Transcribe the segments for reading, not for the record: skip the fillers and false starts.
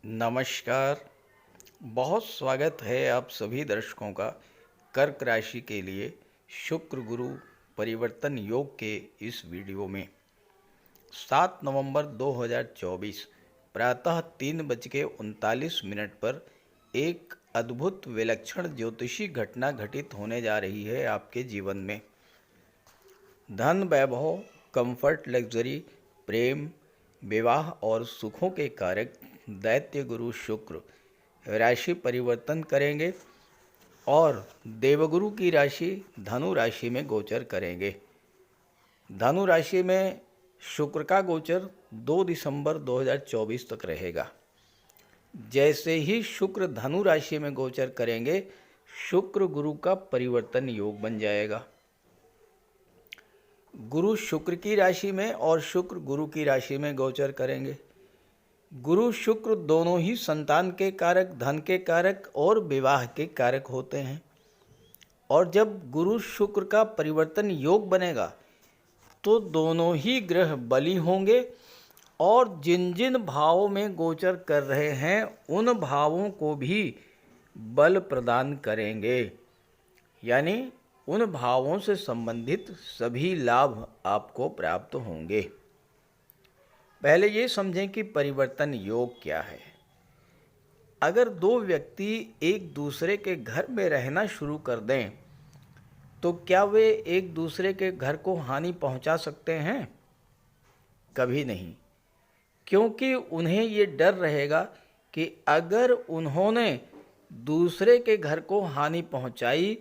नमस्कार। बहुत स्वागत है आप सभी दर्शकों का कर्क राशि के लिए शुक्र गुरु परिवर्तन योग के इस वीडियो में। 7 नवंबर 2024 प्रातः 3:39 पर एक अद्भुत विलक्षण ज्योतिषी घटना घटित होने जा रही है आपके जीवन में। धन, वैभव, कंफर्ट, लग्जरी, प्रेम, विवाह और सुखों के कारक दैत्य गुरु शुक्र राशि परिवर्तन करेंगे और देवगुरु की राशि धनु राशि में गोचर करेंगे। धनु राशि में शुक्र का गोचर 2 दिसंबर 2024 तक रहेगा। जैसे ही शुक्र धनु राशि में गोचर करेंगे, शुक्र गुरु का परिवर्तन योग बन जाएगा। गुरु शुक्र की राशि में और शुक्र गुरु की राशि में गोचर करेंगे। गुरु शुक्र दोनों ही संतान के कारक, धन के कारक और विवाह के कारक होते हैं। और जब गुरु शुक्र का परिवर्तन योग बनेगा तो दोनों ही ग्रह बली होंगे और जिन जिन भावों में गोचर कर रहे हैं उन भावों को भी बल प्रदान करेंगे, यानी उन भावों से संबंधित सभी लाभ आपको प्राप्त होंगे। पहले ये समझें कि परिवर्तन योग क्या है। अगर दो व्यक्ति एक दूसरे के घर में रहना शुरू कर दें तो क्या वे एक दूसरे के घर को हानि पहुंचा सकते हैं? कभी नहीं, क्योंकि उन्हें ये डर रहेगा कि अगर उन्होंने दूसरे के घर को हानि पहुंचाई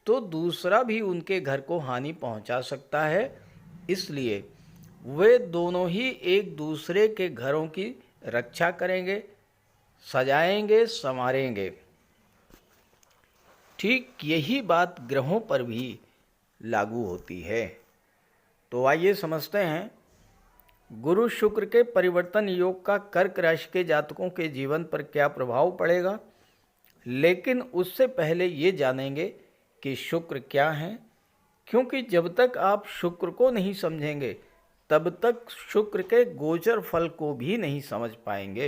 तो दूसरा भी उनके घर को हानि पहुंचा सकता है। इसलिए वे दोनों ही एक दूसरे के घरों की रक्षा करेंगे, सजाएंगे, संवारेंगे। ठीक यही बात ग्रहों पर भी लागू होती है। तो आइए समझते हैं गुरु शुक्र के परिवर्तन योग का कर्क राशि के जातकों के जीवन पर क्या प्रभाव पड़ेगा। लेकिन उससे पहले ये जानेंगे कि शुक्र क्या है, क्योंकि जब तक आप शुक्र को नहीं समझेंगे तब तक शुक्र के गोचर फल को भी नहीं समझ पाएंगे।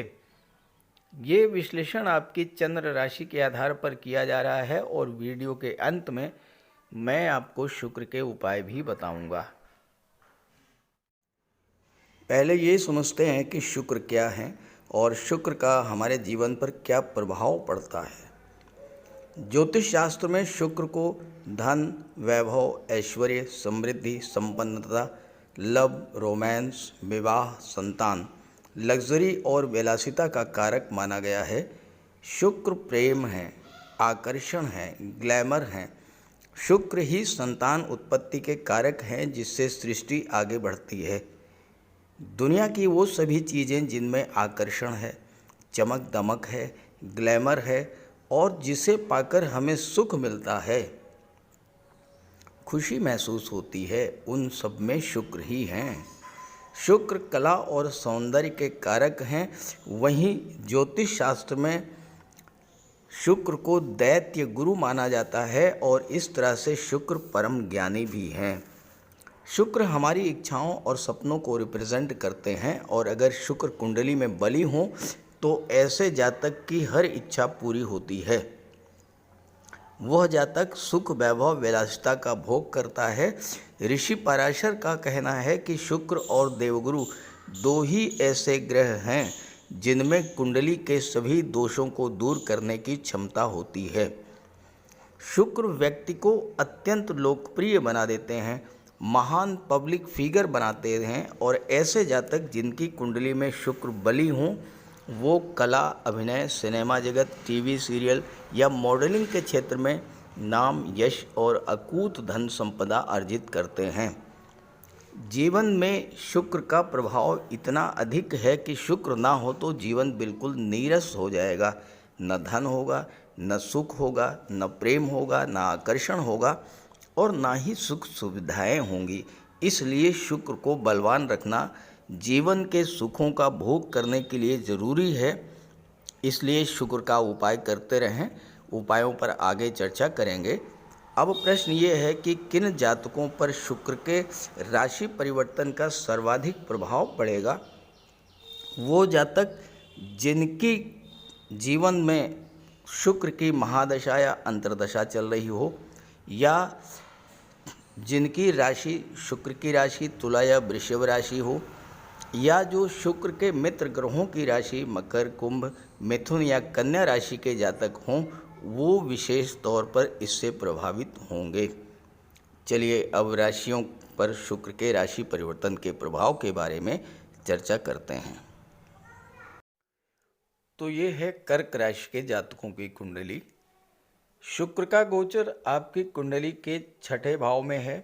ये विश्लेषण आपकी चंद्र राशि के आधार पर किया जा रहा है और वीडियो के अंत में मैं आपको शुक्र के उपाय भी बताऊंगा। पहले ये समझते हैं कि शुक्र क्या है और शुक्र का हमारे जीवन पर क्या प्रभाव पड़ता है। ज्योतिष शास्त्र में शुक्र को धन, वैभव, ऐश्वर्य, समृद्धि, संपन्नता, लव, रोमांस, विवाह, संतान, लग्जरी और विलासिता का कारक माना गया है। शुक्र प्रेम है, आकर्षण है, ग्लैमर है। शुक्र ही संतान उत्पत्ति के कारक हैं जिससे सृष्टि आगे बढ़ती है। दुनिया की वो सभी चीज़ें जिनमें आकर्षण है, चमक दमक है, ग्लैमर है और जिसे पाकर हमें सुख मिलता है, खुशी महसूस होती है, उन सब में शुक्र ही हैं। शुक्र कला और सौंदर्य के कारक हैं। वहीं ज्योतिष शास्त्र में शुक्र को दैत्य गुरु माना जाता है और इस तरह से शुक्र परम ज्ञानी भी हैं। शुक्र हमारी इच्छाओं और सपनों को रिप्रेजेंट करते हैं और अगर शुक्र कुंडली में बली हो तो ऐसे जातक की हर इच्छा पूरी होती है। वह जातक सुख, वैभव, विलासिता का भोग करता है। ऋषि पराशर का कहना है कि शुक्र और देवगुरु दो ही ऐसे ग्रह हैं जिनमें कुंडली के सभी दोषों को दूर करने की क्षमता होती है। शुक्र व्यक्ति को अत्यंत लोकप्रिय बना देते हैं, महान पब्लिक फिगर बनाते हैं और ऐसे जातक जिनकी कुंडली में शुक्र बली हों वो कला, अभिनय, सिनेमा जगत, टीवी सीरियल या मॉडलिंग के क्षेत्र में नाम, यश और अकूत धन संपदा अर्जित करते हैं। जीवन में शुक्र का प्रभाव इतना अधिक है कि शुक्र ना हो तो जीवन बिल्कुल नीरस हो जाएगा। न धन होगा, न सुख होगा, न प्रेम होगा, न आकर्षण होगा और ना ही सुख सुविधाएं होंगी। इसलिए शुक्र को बलवान रखना जीवन के सुखों का भोग करने के लिए ज़रूरी है। इसलिए शुक्र का उपाय करते रहें। उपायों पर आगे चर्चा करेंगे। अब प्रश्न ये है कि किन जातकों पर शुक्र के राशि परिवर्तन का सर्वाधिक प्रभाव पड़ेगा। वो जातक जिनकी जीवन में शुक्र की महादशा या अंतर्दशा चल रही हो, या जिनकी राशि शुक्र की राशि तुला या वृषभ राशि हो, या जो शुक्र के मित्र ग्रहों की राशि मकर, कुंभ, मिथुन या कन्या राशि के जातक हों, वो विशेष तौर पर इससे प्रभावित होंगे। चलिए अब राशियों पर शुक्र के राशि परिवर्तन के प्रभाव के बारे में चर्चा करते हैं। तो ये है कर्क राशि के जातकों की कुंडली। शुक्र का गोचर आपकी कुंडली के 6ठे भाव में है।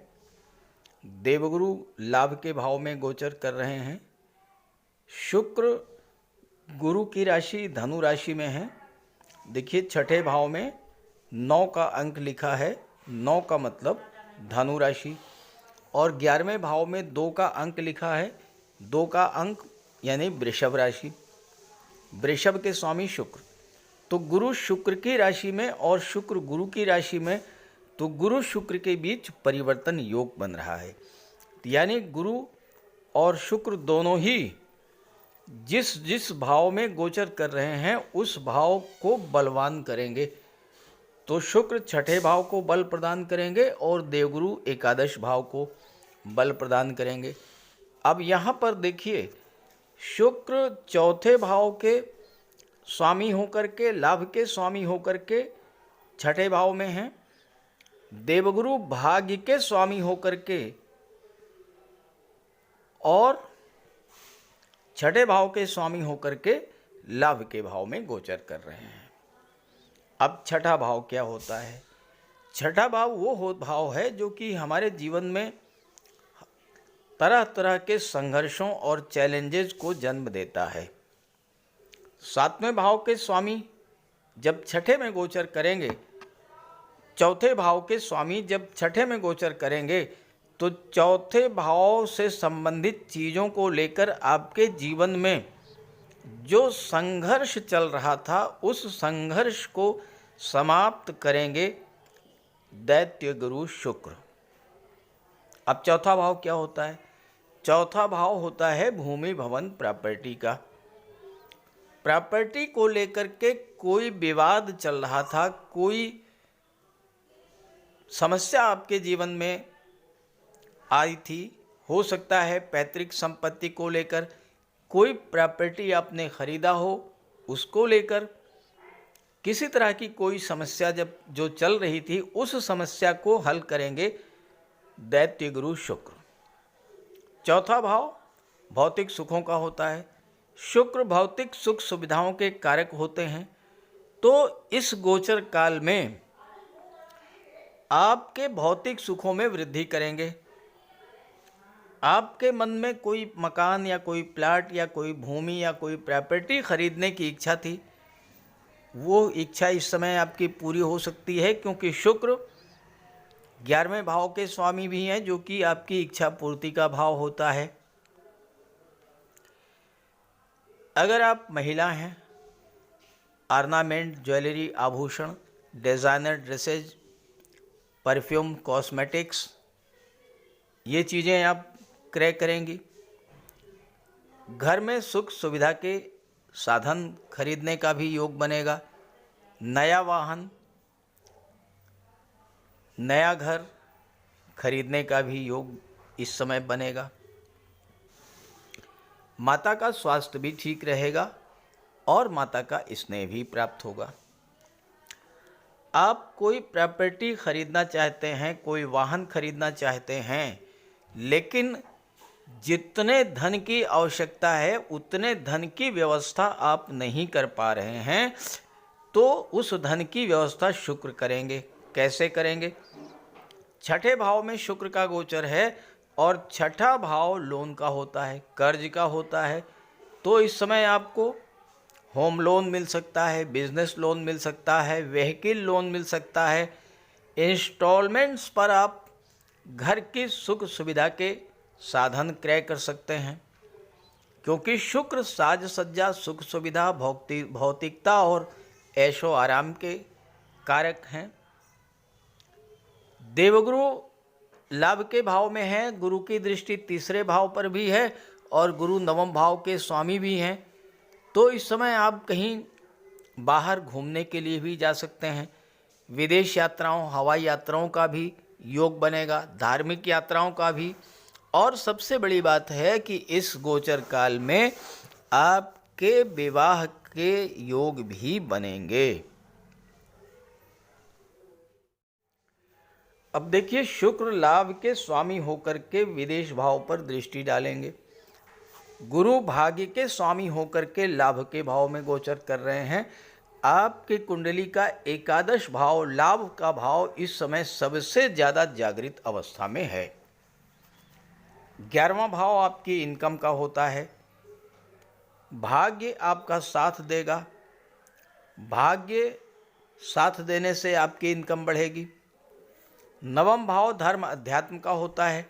देवगुरु लाभ के भाव में गोचर कर रहे हैं। शुक्र गुरु की राशि धनु राशि में है। देखिए 6ठे भाव में 9 का अंक लिखा है। 9 का मतलब धनु राशि। और 11वें भाव में 2 का अंक लिखा है। 2 का अंक यानी वृषभ राशि। वृषभ के स्वामी शुक्र, तो गुरु शुक्र की राशि में और शुक्र गुरु की राशि में, तो गुरु शुक्र के बीच परिवर्तन योग बन रहा है। यानी गुरु और शुक्र दोनों ही जिस जिस भाव में गोचर कर रहे हैं उस भाव को बलवान करेंगे। तो शुक्र 6ठे भाव को बल प्रदान करेंगे और देवगुरु एकादश भाव को बल प्रदान करेंगे। अब यहाँ पर देखिए, शुक्र 4थे भाव के स्वामी होकर के, लाभ के स्वामी होकर के 6ठे भाव में हैं। देवगुरु भाग्य के स्वामी होकर के और 6ठे भाव के स्वामी होकर के लाभ के भाव में गोचर कर रहे हैं। अब 6ठा भाव क्या होता है? 6ठा भाव वो भाव है जो कि हमारे जीवन में तरह तरह के संघर्षों और चैलेंजेस को जन्म देता है। 7वें भाव के स्वामी जब 6ठे में गोचर करेंगे, 4थे भाव के स्वामी जब 6ठे में गोचर करेंगे, तो 4थे भाव से संबंधित चीज़ों को लेकर आपके जीवन में जो संघर्ष चल रहा था उस संघर्ष को समाप्त करेंगे दैत्य गुरु शुक्र। अब 4था भाव क्या होता है? 4था भाव होता है भूमि भवन प्रॉपर्टी का। प्रॉपर्टी को लेकर के कोई विवाद चल रहा था, कोई समस्या आपके जीवन में आई थी, हो सकता है पैतृक संपत्ति को लेकर, कोई प्रॉपर्टी आपने खरीदा हो उसको लेकर, किसी तरह की कोई समस्या जो चल रही थी उस समस्या को हल करेंगे दैत्य गुरु शुक्र। 4था भाव भौतिक सुखों का होता है। शुक्र भौतिक सुख सुविधाओं के कारक होते हैं। तो इस गोचर काल में आपके भौतिक सुखों में वृद्धि करेंगे। आपके मन में कोई मकान या कोई प्लाट या कोई भूमि या कोई प्रॉपर्टी खरीदने की इच्छा थी, वो इच्छा इस समय आपकी पूरी हो सकती है, क्योंकि शुक्र 11वें भाव के स्वामी भी हैं जो कि आपकी इच्छा पूर्ति का भाव होता है। अगर आप महिला हैं, ऑर्नामेंट, ज्वेलरी, आभूषण, डिज़ाइनर ड्रेसेज, परफ्यूम, कॉस्मेटिक्स, ये चीज़ें आप क्रय करेंगी। घर में सुख सुविधा के साधन खरीदने का भी योग बनेगा। नया वाहन, नया घर खरीदने का भी योग इस समय बनेगा। माता का स्वास्थ्य भी ठीक रहेगा और माता का स्नेह भी प्राप्त होगा। आप कोई प्रॉपर्टी खरीदना चाहते हैं, कोई वाहन खरीदना चाहते हैं, लेकिन जितने धन की आवश्यकता है उतने धन की व्यवस्था आप नहीं कर पा रहे हैं, तो उस धन की व्यवस्था शुक्र करेंगे। कैसे करेंगे? 6ठे भाव में शुक्र का गोचर है और 6ठा भाव लोन का होता है, कर्ज का होता है। तो इस समय आपको होम लोन मिल सकता है, बिजनेस लोन मिल सकता है, व्हीकल लोन मिल सकता है। इंस्टॉलमेंट्स पर आप घर की सुख सुविधा के साधन क्रय कर सकते हैं, क्योंकि शुक्र साज सज्जा, सुख सुविधा, भौतिकता और ऐशो आराम के कारक हैं। देवगुरु लाभ के भाव में है, गुरु की दृष्टि तीसरे भाव पर भी है और गुरु 9वें भाव के स्वामी भी हैं। तो इस समय आप कहीं बाहर घूमने के लिए भी जा सकते हैं। विदेश यात्राओं, हवाई यात्राओं का भी योग बनेगा, धार्मिक यात्राओं का भी। और सबसे बड़ी बात है कि इस गोचर काल में आपके विवाह के योग भी बनेंगे। अब देखिए, शुक्र लाभ के स्वामी होकर के विदेश भाव पर दृष्टि डालेंगे। गुरु भाग्य के स्वामी होकर के लाभ के भाव में गोचर कर रहे हैं। आपकी कुंडली का एकादश भाव, लाभ का भाव, इस समय सबसे ज़्यादा जागृत अवस्था में है। 11वां भाव आपकी इनकम का होता है। भाग्य आपका साथ देगा। भाग्य साथ देने से आपकी इनकम बढ़ेगी। 9वां भाव धर्म अध्यात्म का होता है।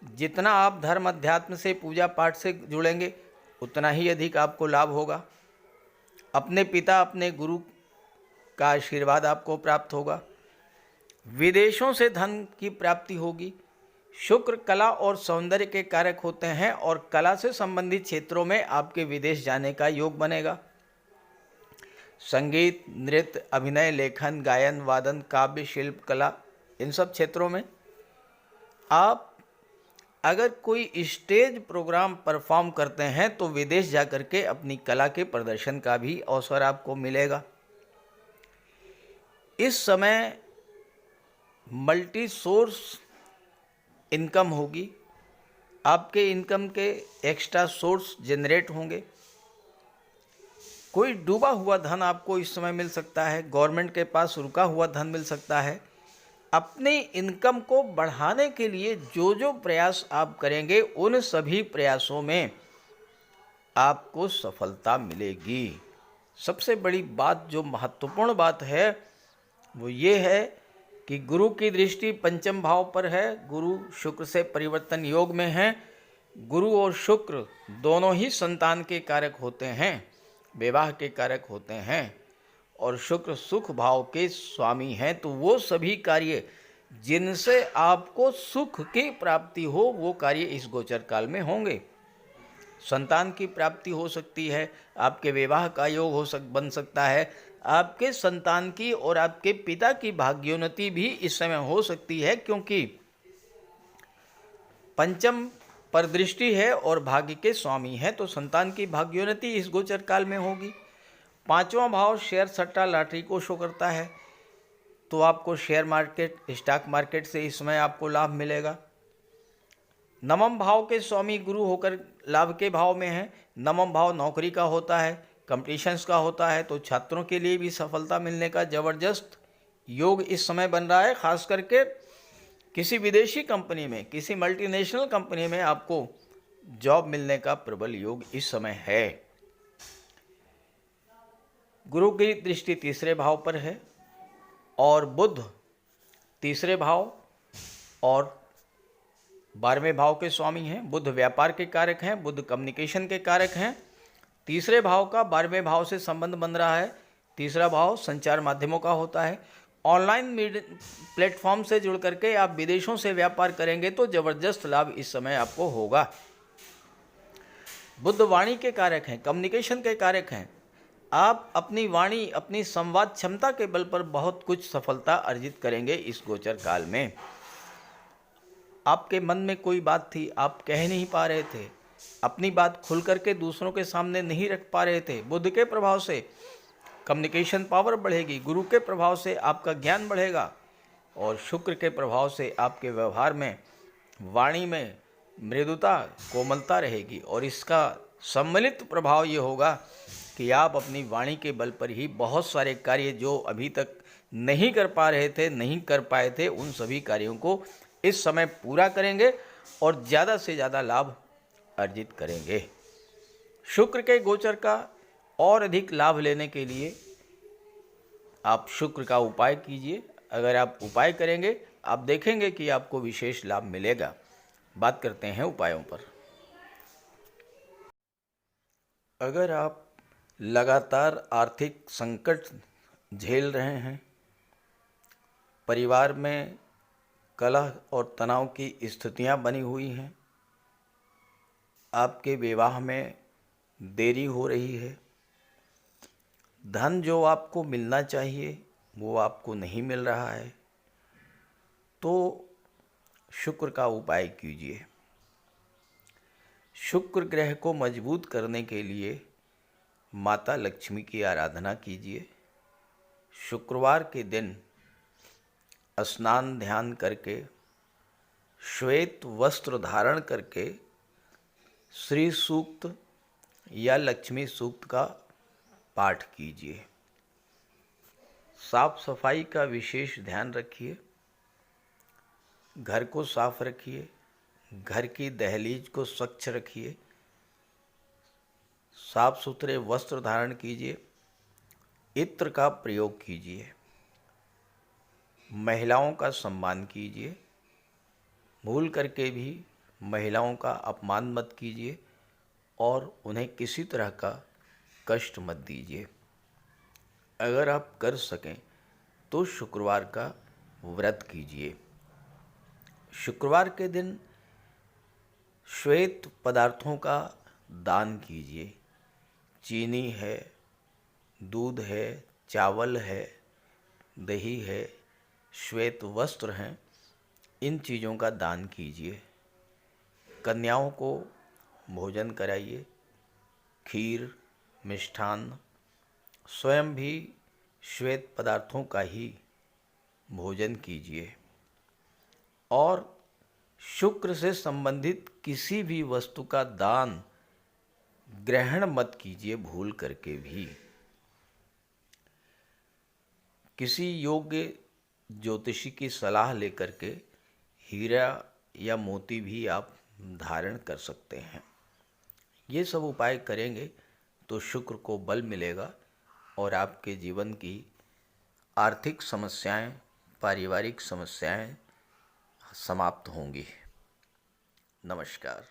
जितना आप धर्म अध्यात्म से, पूजा पाठ से जुड़ेंगे, उतना ही अधिक आपको लाभ होगा। अपने पिता, अपने गुरु का आशीर्वाद आपको प्राप्त होगा। विदेशों से धन की प्राप्ति होगी। शुक्र कला और सौंदर्य के कारक होते हैं और कला से संबंधित क्षेत्रों में आपके विदेश जाने का योग बनेगा। संगीत, नृत्य, अभिनय, लेखन, गायन, वादन, काव्य, शिल्प कला, इन सब क्षेत्रों में आप अगर कोई स्टेज प्रोग्राम परफॉर्म करते हैं तो विदेश जाकर के अपनी कला के प्रदर्शन का भी अवसर आपको मिलेगा। इस समय मल्टी सोर्स इनकम होगी। आपके इनकम के एक्स्ट्रा सोर्स जनरेट होंगे। कोई डूबा हुआ धन आपको इस समय मिल सकता है। गवर्नमेंट के पास रुका हुआ धन मिल सकता है। अपनी इनकम को बढ़ाने के लिए जो जो प्रयास आप करेंगे, उन सभी प्रयासों में आपको सफलता मिलेगी। सबसे बड़ी बात, जो महत्वपूर्ण बात है, वो ये है कि गुरु की दृष्टि पंचम भाव पर है। गुरु शुक्र से परिवर्तन योग में हैं। गुरु और शुक्र दोनों ही संतान के कारक होते हैं, विवाह के कारक होते हैं। और शुक्र सुख भाव के स्वामी हैं। तो वो सभी कार्य जिनसे आपको सुख की प्राप्ति हो, वो कार्य इस गोचर काल में होंगे। संतान की प्राप्ति हो सकती है, आपके विवाह का योग बन सकता है, आपके संतान की और आपके पिता की भाग्योन्नति भी इस समय हो सकती है, क्योंकि पंचम पर दृष्टि है और भाग्य के स्वामी है। तो संतान की भाग्योन्नति इस गोचर काल में होगी। 5वां भाव शेयर, सट्टा, लॉटरी को शो करता है। तो आपको शेयर मार्केट, स्टॉक मार्केट से इस समय आपको लाभ मिलेगा। 9वें भाव के स्वामी गुरु होकर लाभ के भाव में है। 9वां भाव नौकरी का होता है, कंपटीशंस का होता है। तो छात्रों के लिए भी सफलता मिलने का ज़बरदस्त योग इस समय बन रहा है। खास करके किसी विदेशी कंपनी में, किसी मल्टीनेशनल कंपनी में आपको जॉब मिलने का प्रबल योग इस समय है। गुरु की दृष्टि तीसरे भाव पर है और बुध तीसरे भाव और 12वें भाव के स्वामी हैं। बुध व्यापार के कारक हैं, बुध कम्युनिकेशन के कारक हैं। तीसरे भाव का 12वें भाव से संबंध बन रहा है। तीसरा भाव संचार माध्यमों का होता है। ऑनलाइन प्लेटफॉर्म से जुड़ करके आप विदेशों से व्यापार करेंगे तो ज़बरदस्त लाभ इस समय आपको होगा। बुध वाणी के कारक हैं, कम्युनिकेशन के कारक हैं। आप अपनी वाणी, अपनी संवाद क्षमता के बल पर बहुत कुछ सफलता अर्जित करेंगे इस गोचर काल में। आपके मन में कोई बात थी, आप कह नहीं पा रहे थे, अपनी बात खुल करके दूसरों के सामने नहीं रख पा रहे थे। बुध के प्रभाव से कम्युनिकेशन पावर बढ़ेगी। गुरु के प्रभाव से आपका ज्ञान बढ़ेगा और शुक्र के प्रभाव से आपके व्यवहार में, वाणी में मृदुता, कोमलता रहेगी। और इसका सम्मिलित प्रभाव ये होगा कि आप अपनी वाणी के बल पर ही बहुत सारे कार्य जो अभी तक नहीं कर पा रहे थे, नहीं कर पाए थे, उन सभी कार्यों को इस समय पूरा करेंगे और ज़्यादा से ज़्यादा लाभ अर्जित करेंगे। शुक्र के गोचर का और अधिक लाभ लेने के लिए आप शुक्र का उपाय कीजिए। अगर आप उपाय करेंगे, आप देखेंगे कि आपको विशेष लाभ मिलेगा। बात करते हैं उपायों पर। अगर आप लगातार आर्थिक संकट झेल रहे हैं, परिवार में कलह और तनाव की स्थितियां बनी हुई हैं, आपके विवाह में देरी हो रही है, धन जो आपको मिलना चाहिए वो आपको नहीं मिल रहा है, तो शुक्र का उपाय कीजिए। शुक्र ग्रह को मजबूत करने के लिए माता लक्ष्मी की आराधना कीजिए। शुक्रवार के दिन स्नान ध्यान करके श्वेत वस्त्र धारण करके श्री सूक्त या लक्ष्मी सूक्त का पाठ कीजिए। साफ सफाई का विशेष ध्यान रखिए। घर को साफ रखिए, घर की दहलीज को स्वच्छ रखिए, साफ सुथरे वस्त्र धारण कीजिए, इत्र का प्रयोग कीजिए, महिलाओं का सम्मान कीजिए। भूल करके भी महिलाओं का अपमान मत कीजिए और उन्हें किसी तरह का कष्ट मत दीजिए। अगर आप कर सकें तो शुक्रवार का व्रत कीजिए। शुक्रवार के दिन श्वेत पदार्थों का दान कीजिए। चीनी है, दूध है, चावल है, दही है, श्वेत वस्त्र हैं, इन चीज़ों का दान कीजिए। कन्याओं को भोजन कराइए, खीर, मिष्ठान्न, स्वयं भी श्वेत पदार्थों का ही भोजन कीजिए। और शुक्र से संबंधित किसी भी वस्तु का दान ग्रहण मत कीजिए भूल करके भी। किसी योग्य ज्योतिषी की सलाह लेकर के हीरा या मोती भी आप धारण कर सकते हैं। ये सब उपाय करेंगे तो शुक्र को बल मिलेगा और आपके जीवन की आर्थिक समस्याएं, पारिवारिक समस्याएं समाप्त होंगी। नमस्कार।